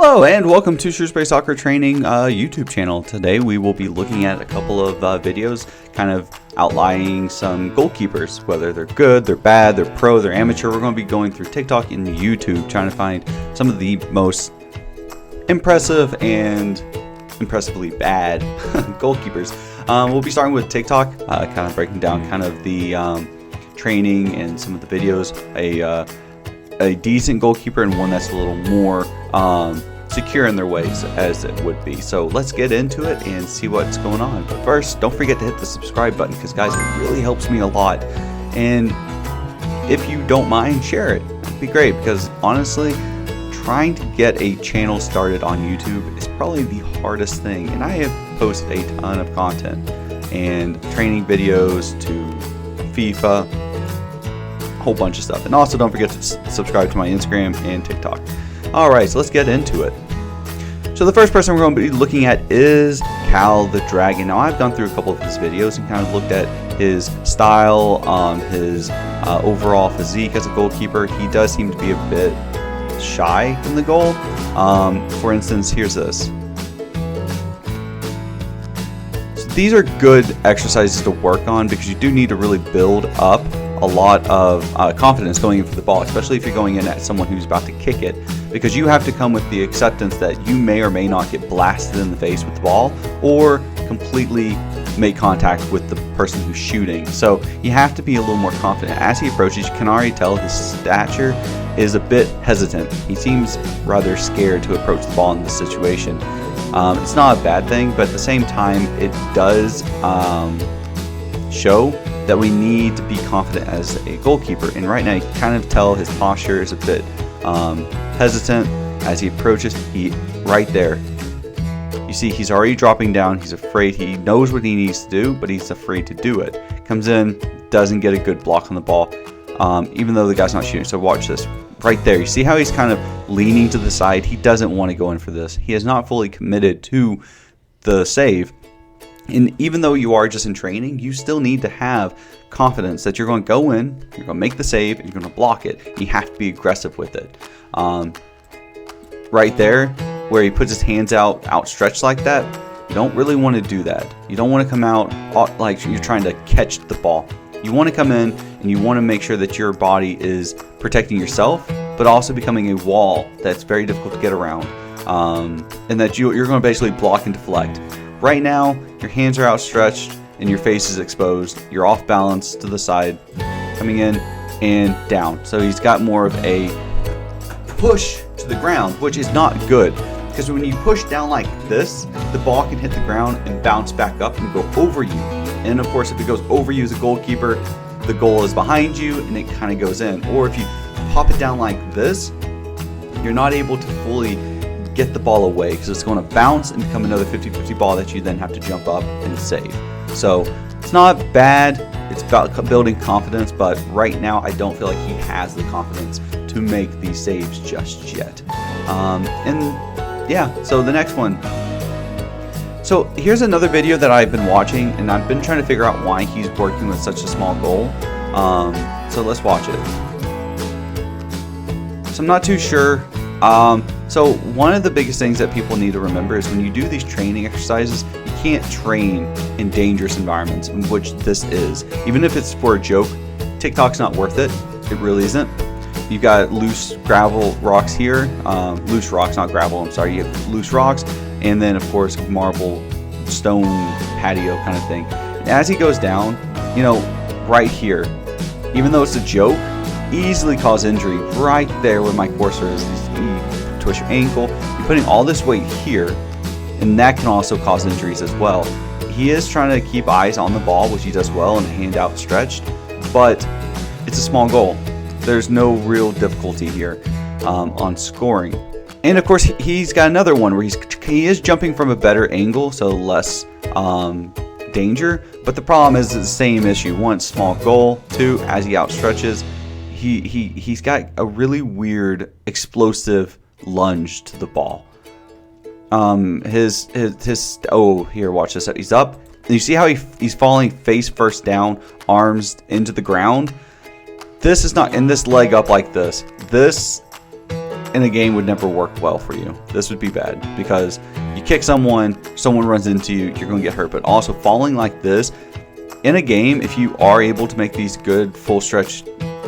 Hello and welcome to Shrewsbury Soccer Training YouTube channel. Today we will be looking at a couple of videos kind of outlining some goalkeepers, whether they're good, they're bad, they're pro, they're amateur. We're going to be going through TikTok and YouTube trying to find some of the most impressive and impressively bad goalkeepers. We'll be starting with TikTok, kind of breaking down kind of the training and some of the videos. A decent goalkeeper and one that's a little more secure in their ways as it would be. So let's get into it and see what's going on. But first, don't forget to hit the subscribe button because guys, it really helps me a lot. And if you don't mind, share it. It'd be great because honestly, trying to get a channel started on YouTube is probably the hardest thing. And I have posted a ton of content and training videos to FIFA, whole bunch of stuff. And also don't forget to subscribe to my Instagram and TikTok. Alright, so let's get into it. So the first person we're going to be looking at is Cal the Dragon. Now I've gone through a couple of his videos and kind of looked at his style, his overall physique as a goalkeeper. He does seem to be a bit shy in the goal. For instance, here's this. So these are good exercises to work on because you do need to really build up a lot of confidence going in for the ball, especially if you're going in at someone who's about to kick it, because you have to come with the acceptance that you may or may not get blasted in the face with the ball or completely make contact with the person who's shooting. So you have to be a little more confident. As he approaches, you can already tell his stature is a bit hesitant. He seems rather scared to approach the ball in this situation. It's not a bad thing, but at the same time, it does show that we need to be confident as a goalkeeper. And right now you can kind of tell his posture is a bit hesitant as he approaches. Right there, you see he's already dropping down. He's afraid. He knows what he needs to do, but he's afraid to do it. Comes in, doesn't get a good block on the ball, even though the guy's not shooting. So watch this. Right there, you see how he's kind of leaning to the side. He doesn't want to go in for this. He is not fully committed to the save. And even though you are just in training, you still need to have confidence that you're going to go in, you're going to make the save, and you're going to block it. You have to be aggressive with it. Right there, where he puts his hands out outstretched like that, you don't really want to do that. You don't want to come out like you're trying to catch the ball. You want to come in and you want to make sure that your body is protecting yourself, but also becoming a wall that's very difficult to get around, and that you're going to basically block and deflect. Right now, your hands are outstretched and your face is exposed. You're off balance to the side, coming in and down. So he's got more of a push to the ground, which is not good. Because when you push down like this, the ball can hit the ground and bounce back up and go over you. And of course, if it goes over you as a goalkeeper, the goal is behind you and it kind of goes in. Or if you pop it down like this, you're not able to fully get the ball away because it's going to bounce and become another 50-50 ball that you then have to jump up and save. So it's not bad. It's about building confidence, but right now I don't feel like he has the confidence to make these saves just yet. And yeah, so the next one. So here's another video that I've been watching, and I've been trying to figure out why he's working with such a small goal. So let's watch it. So I'm not too sure. So one of the biggest things that people need to remember is when you do these training exercises, you can't train in dangerous environments, in which this is. Even if it's for a joke, TikTok's not worth it. It really isn't. You've got loose gravel rocks here, loose rocks, not gravel, I'm sorry. You have loose rocks, and then of course marble stone patio kind of thing. And as he goes down, you know, right here, even though it's a joke, easily cause injury right there where my cursor is. You twist your ankle, you're putting all this weight here, and that can also cause injuries as well. He is trying to keep eyes on the ball, which he does well, and hand outstretched, but it's a small goal. There's no real difficulty here on scoring. And of course, he's got another one where he is jumping from a better angle, so less danger, but the problem is the same issue. One, small goal. Two, as he outstretches, he's got a really weird explosive lunge to the ball. Here, watch this. He's up, and you see how he's falling face first down, arms into the ground. This is not, and this leg up like this. This in a game would never work well for you. This would be bad because you kick someone runs into you, you're going to get hurt. But also falling like this in a game, if you are able to make these good full stretch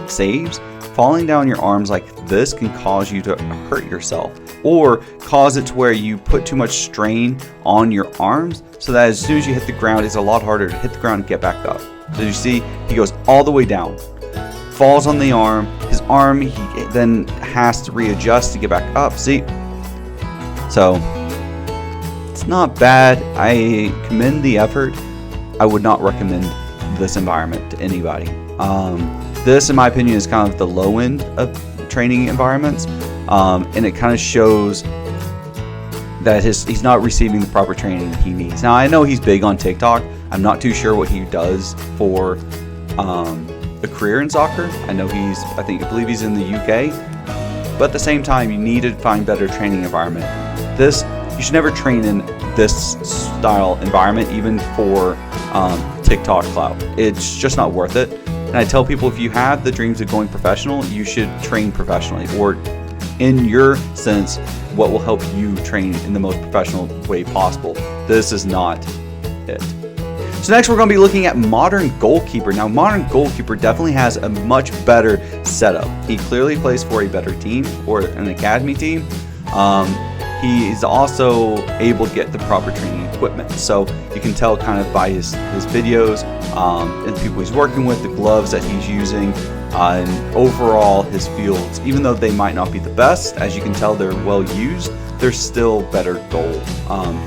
saves, falling down your arms like this can cause you to hurt yourself, or cause it to where you put too much strain on your arms, so that as soon as you hit the ground, it's a lot harder to hit the ground and get back up. So you see, he goes all the way down, falls on the arm. His arm, he then has to readjust to get back up. See? So it's not bad. I commend the effort. I would not recommend this environment to anybody. This, in my opinion, is kind of the low end of training environments, and it kind of shows that he's not receiving the proper training that he needs. Now, I know he's big on TikTok. I'm not too sure what he does for a career in soccer. I know I believe he's in the UK, but at the same time, you need to find better training environment. You should never train in this style environment, even for TikTok clout. It's just not worth it. And I tell people, if you have the dreams of going professional, you should train professionally, or in your sense, what will help you train in the most professional way possible. This is not it. So next we're going to be looking at Modern Goalkeeper. Now, Modern Goalkeeper definitely has a much better setup. He clearly plays for a better team, or an academy team. He is also able to get the proper training equipment. So you can tell kind of by his videos, and the people he's working with, the gloves that he's using, and overall his fields. Even though they might not be the best, as you can tell they're well used, they're still better goal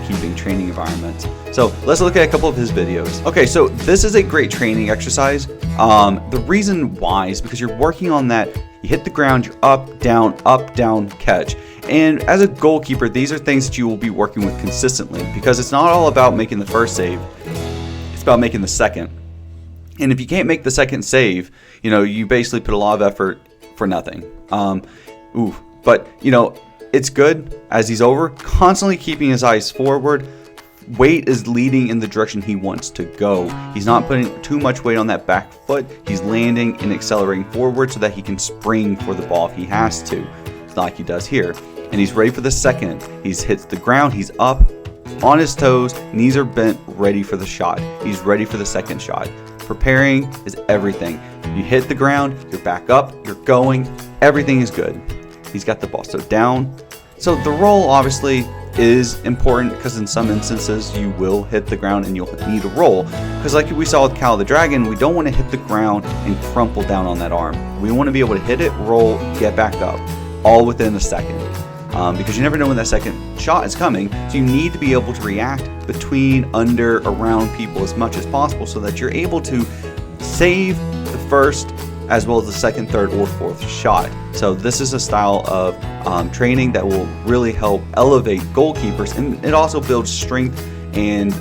keeping training environments. So let's look at a couple of his videos. Okay, so this is a great training exercise. The reason why is because you're working on that, you hit the ground, you're up, down, catch. And as a goalkeeper, these are things that you will be working with consistently, because it's not all about making the first save, it's about making the second. And if you can't make the second save, you basically put a lot of effort for nothing. But it's good as he's over, constantly keeping his eyes forward. Weight is leading in the direction he wants to go. He's not putting too much weight on that back foot. He's landing and accelerating forward so that he can spring for the ball if he has to, like he does here. And he's ready for the second. He's hits the ground, he's up on his toes, knees are bent, ready for the shot. He's ready for the second shot. Preparing is everything. You hit the ground, you're back up, you're going, everything is good. He's got the ball. So down. So the roll obviously is important, because in some instances you will hit the ground and you'll need a roll. Because like we saw with Cal the Dragon, we don't want to hit the ground and crumple down on that arm. We want to be able to hit it, roll, get back up, all within a second. Because you never know when that second shot is coming, so you need to be able to react between, under, around people as much as possible, so that you're able to save the first as well as the second, third, or fourth shot. So this is a style of training that will really help elevate goalkeepers, and it also builds strength and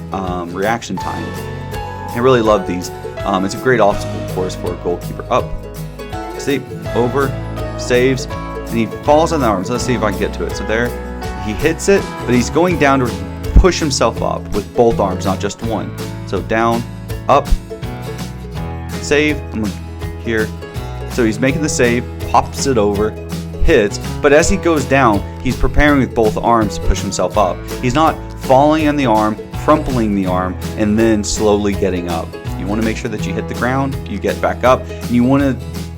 reaction time. I really love these. It's a great obstacle course for a goalkeeper. Up, see, over, saves, and he falls on the arms. Let's see if I can get to it. So there, he hits it, but he's going down to push himself up with both arms, not just one. So down, up, save, here. So he's making the save, pops it over, hits, but as he goes down, he's preparing with both arms to push himself up. He's not falling on the arm, crumpling the arm, and then slowly getting up. You want to make sure that you hit the ground, you get back up, and you want to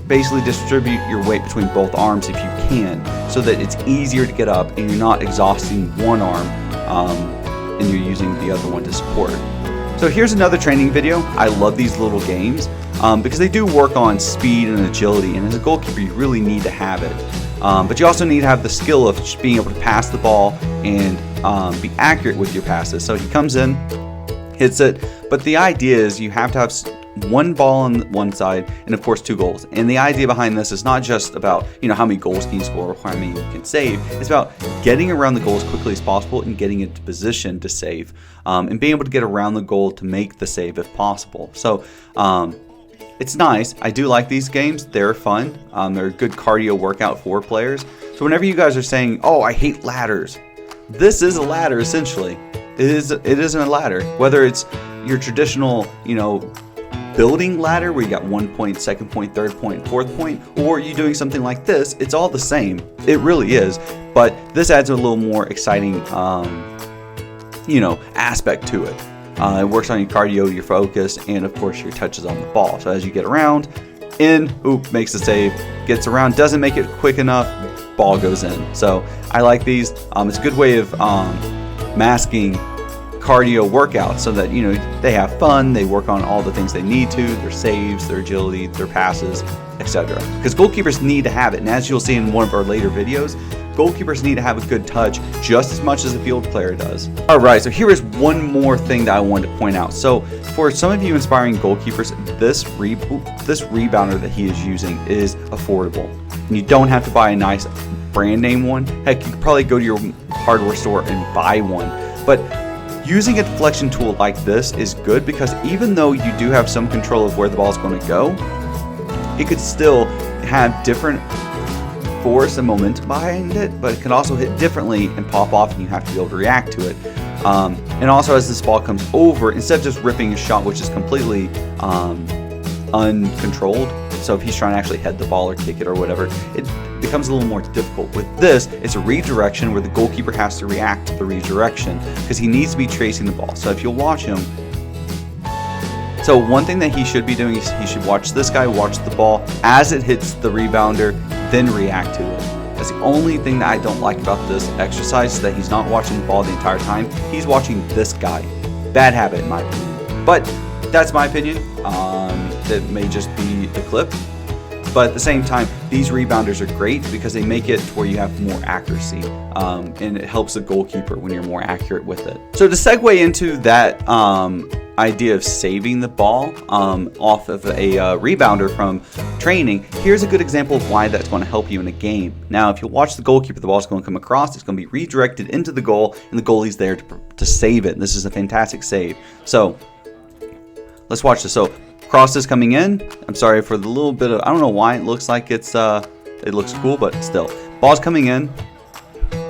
basically distribute your weight between both arms if you can, so that it's easier to get up and you're not exhausting one arm and you're using the other one to support. So here's another training video. I love these little games because they do work on speed and agility, and as a goalkeeper you really need to have it. But you also need to have the skill of just being able to pass the ball and be accurate with your passes. So he comes in, hits it, but the idea is you have to have one ball on one side and of course 2 goals. And the idea behind this is not just about how many goals can you score or how many you can save. It's about getting around the goal as quickly as possible and getting into position to save, and being able to get around the goal to make the save if possible. So it's nice. I do like these games. They're fun. They're a good cardio workout for players. So whenever you guys are saying, oh, I hate ladders, this is a ladder essentially. It isn't a ladder. Whether it's your traditional, building ladder where you got 1 point, 2nd point, 3rd point, 4th point, or you doing something like this, it's all the same. It really is. But this adds a little more exciting, aspect to it. It works on your cardio, your focus, and of course your touches on the ball. So as you get around, makes the save, gets around, doesn't make it quick enough, ball goes in. So I like these. It's a good way of masking cardio workouts so that they have fun, they work on all the things they need to, their saves, their agility, their passes, etc. Because goalkeepers need to have it, and as you'll see in one of our later videos, goalkeepers need to have a good touch just as much as a field player does. Alright, so here is one more thing that I wanted to point out. So for some of you inspiring goalkeepers, this rebounder that he is using is affordable. And you don't have to buy a nice brand name one. Heck, you could probably go to your hardware store and buy one. But using a deflection tool like this is good because even though you do have some control of where the ball is going to go, it could still have different force and momentum behind it, but it can also hit differently and pop off, and you have to be able to react to it. And also, as this ball comes over, instead of just ripping a shot which is completely uncontrolled, so if he's trying to actually head the ball or kick it or whatever, it becomes a little more difficult. With this, it's a redirection where the goalkeeper has to react to the redirection because he needs to be chasing the ball. So if you'll watch him, so one thing that he should be doing is he should watch this guy watch the ball as it hits the rebounder, then react to it. That's the only thing that I don't like about this exercise, is that he's not watching the ball the entire time. He's watching this guy. Bad habit in my opinion. But that's my opinion. That may just be the clip. But at the same time, these rebounders are great because they make it to where you have more accuracy. And it helps the goalkeeper when you're more accurate with it. So to segue into that idea of saving the ball off of a rebounder from training, here's a good example of why that's going to help you in a game. Now, if you watch the goalkeeper, the ball's going to come across, it's going to be redirected into the goal, and the goalie's there to save it. This is a fantastic save. So let's watch this. So cross is coming in. I'm sorry for the little bit of, I don't know why it looks like it looks cool, but still. Ball's coming in,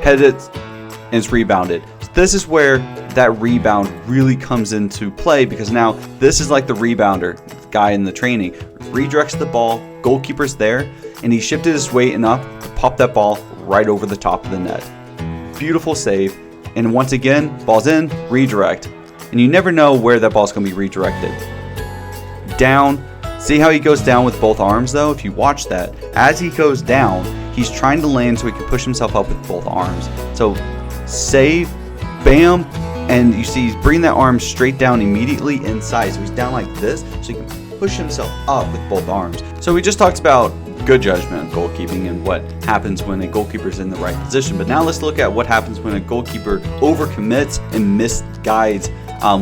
headed, and it's rebounded. So this is where that rebound really comes into play, because now this is like the rebounder guy in the training. Redirects the ball, goalkeeper's there, and he shifted his weight enough to pop that ball right over the top of the net. Beautiful save. And once again, ball's in, redirect. And you never know where that ball's going to be redirected. Down. See how he goes down with both arms though? If you watch that, as he goes down, he's trying to land so he can push himself up with both arms. So save, bam, and you see he's bringing that arm straight down immediately inside. So he's down like this, so he can push himself up with both arms. So we just talked about good judgment of goalkeeping and what happens when a goalkeeper's in the right position. But now let's look at what happens when a goalkeeper overcommits and misguides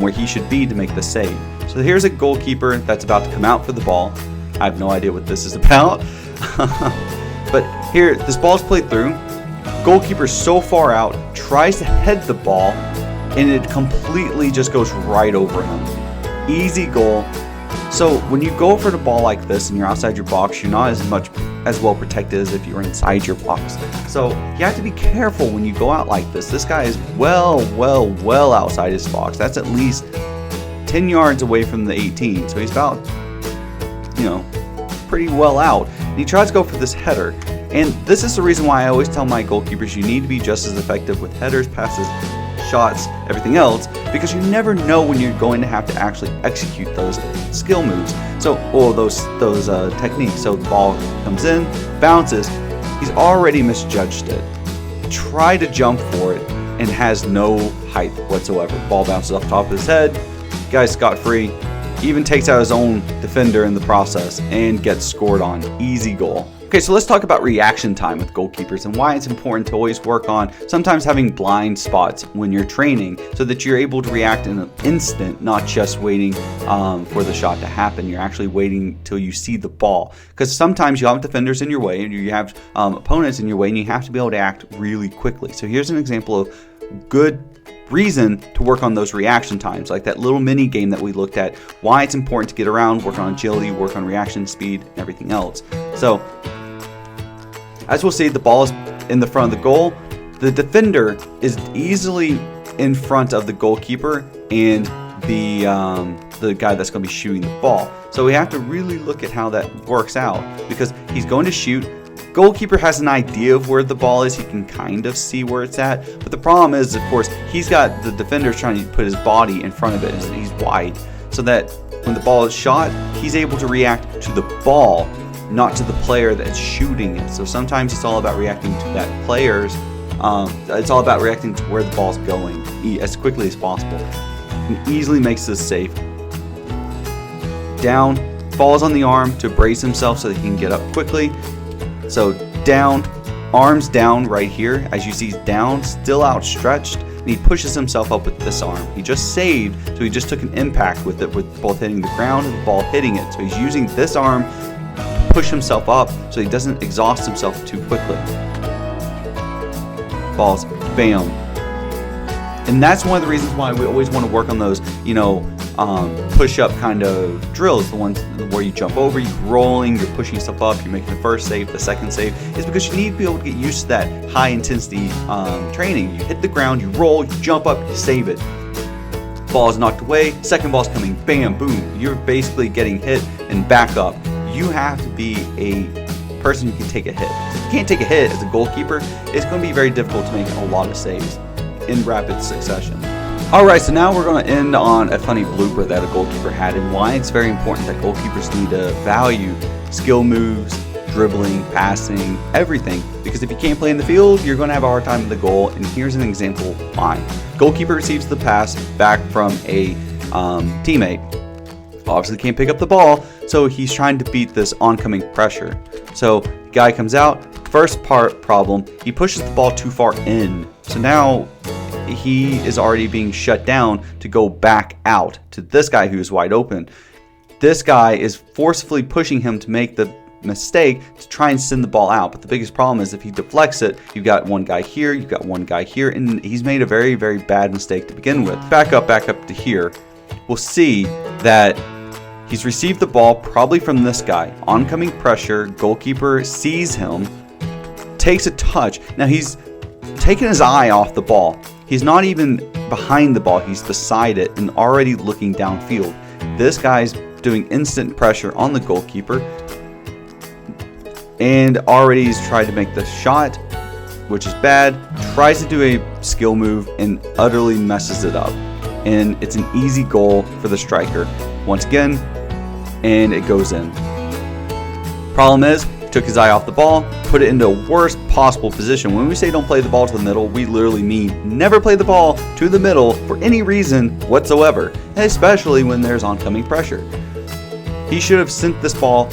where he should be to make the save. So here's a goalkeeper that's about to come out for the ball. I have no idea what this is about. But here, this ball's played through. Goalkeeper's so far out, tries to head the ball, and it completely just goes right over him. Easy goal. So when you go for the ball like this and you're outside your box, you're not as well protected as if you were inside your box. So you have to be careful when you go out like this. This guy is well outside his box. That's at least 10 yards away from the 18. So he's about, pretty well out. And he tries to go for this header. And this is the reason why I always tell my goalkeepers you need to be just as effective with headers, passes, shots, everything else, because you never know when you're going to have to actually execute those skill moves. So, those techniques. So the ball comes in, bounces, he's already misjudged it. Try to jump for it and has no height whatsoever. Ball bounces off the top of his head, guy's scot-free, even takes out his own defender in the process and gets scored on. Easy goal. Okay, so let's talk about reaction time with goalkeepers and why it's important to always work on sometimes having blind spots when you're training so that you're able to react in an instant, not just waiting for the shot to happen. You're actually waiting till you see the ball, because sometimes you have defenders in your way and you have opponents in your way, and you have to be able to act really quickly. So here's an example of good reason to work on those reaction times, like that little mini game that we looked at, why it's important to get around, work on agility, work on reaction speed, and everything else. So as we'll see, the ball is in the front of the goal. The defender is easily in front of the goalkeeper and the guy that's going to be shooting the ball. So we have to really look at how that works out, because he's going to shoot. Goalkeeper has an idea of where the ball is. He can kind of see where it's at. But the problem is, of course, he's got the defender trying to put his body in front of it, and he's wide, so that when the ball is shot, he's able to react to the ball, not to the player that's shooting it. So sometimes it's all about reacting to that player's. It's all about reacting to where the ball's going as quickly as possible. And easily makes this safe. Down, falls on the arm to brace himself so that he can get up quickly. So down, arms down right here. As you see, he's down, still outstretched, and he pushes himself up with this arm. He just saved, so he just took an impact with it, with both hitting the ground and the ball hitting it. So he's using this arm to push himself up so he doesn't exhaust himself too quickly. Balls, bam. And that's one of the reasons why we always want to work on those, push-up kind of drills, the ones where you jump over, you're rolling, you're pushing stuff up, you're making the first save, the second save, is because you need to be able to get used to that high-intensity training. You hit the ground, you roll, you jump up, you save it. Ball is knocked away, second ball's coming, bam, boom. You're basically getting hit and back up. You have to be a person who can take a hit. If you can't take a hit as a goalkeeper, it's going to be very difficult to make a lot of saves in rapid succession. Alright, so now we're going to end on a funny blooper that a goalkeeper had, and why it's very important that goalkeepers need to value skill moves, dribbling, passing, everything. Because if you can't play in the field, you're going to have a hard time at the goal, and here's an example why. Goalkeeper receives the pass back from a teammate. Obviously can't pick up the ball, so he's trying to beat this oncoming pressure. So guy comes out, first problem, he pushes the ball too far in. So now he is already being shut down to go back out to this guy who's wide open. This guy is forcefully pushing him to make the mistake to try and send the ball out. But the biggest problem is if he deflects it, you've got one guy here, you've got one guy here, and he's made a very, very bad mistake to begin with. Back up to here. We'll see that he's received the ball probably from this guy. Oncoming pressure, goalkeeper sees him, takes a touch. Now he's taken his eye off the ball. He's not even behind the ball, he's beside it and already looking downfield. This guy's doing instant pressure on the goalkeeper and already he's tried to make the shot, which is bad, tries to do a skill move and utterly messes it up. And it's an easy goal for the striker once again, and it goes in. Problem is, took his eye off the ball, put it into the worst possible position. When we say don't play the ball to the middle, we literally mean never play the ball to the middle for any reason whatsoever, especially when there's oncoming pressure. He should have sent this ball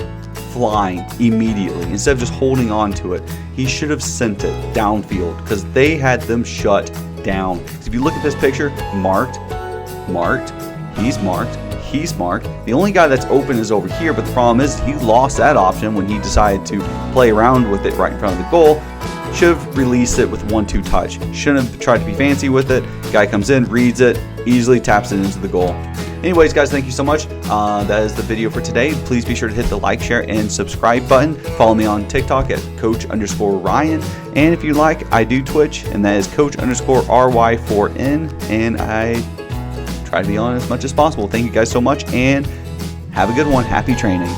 flying immediately instead of just holding on to it. He should have sent it downfield because they had them shut down. If you look at this picture, marked, he's marked, he's marked. The only guy that's open is over here, but the problem is he lost that option when he decided to play around with it right in front of the goal. Should have released it with 1-2 touch. Shouldn't have tried to be fancy with it. Guy comes in, reads it, easily taps it into the goal. Anyways, guys, thank you so much. That is the video for today. Please be sure to hit the like, share, and subscribe button. Follow me on TikTok at Coach_Ryan. And if you like, I do Twitch, and that is Coach_RY4N. And I try to be on as much as possible. Thank you guys so much, and have a good one. Happy training.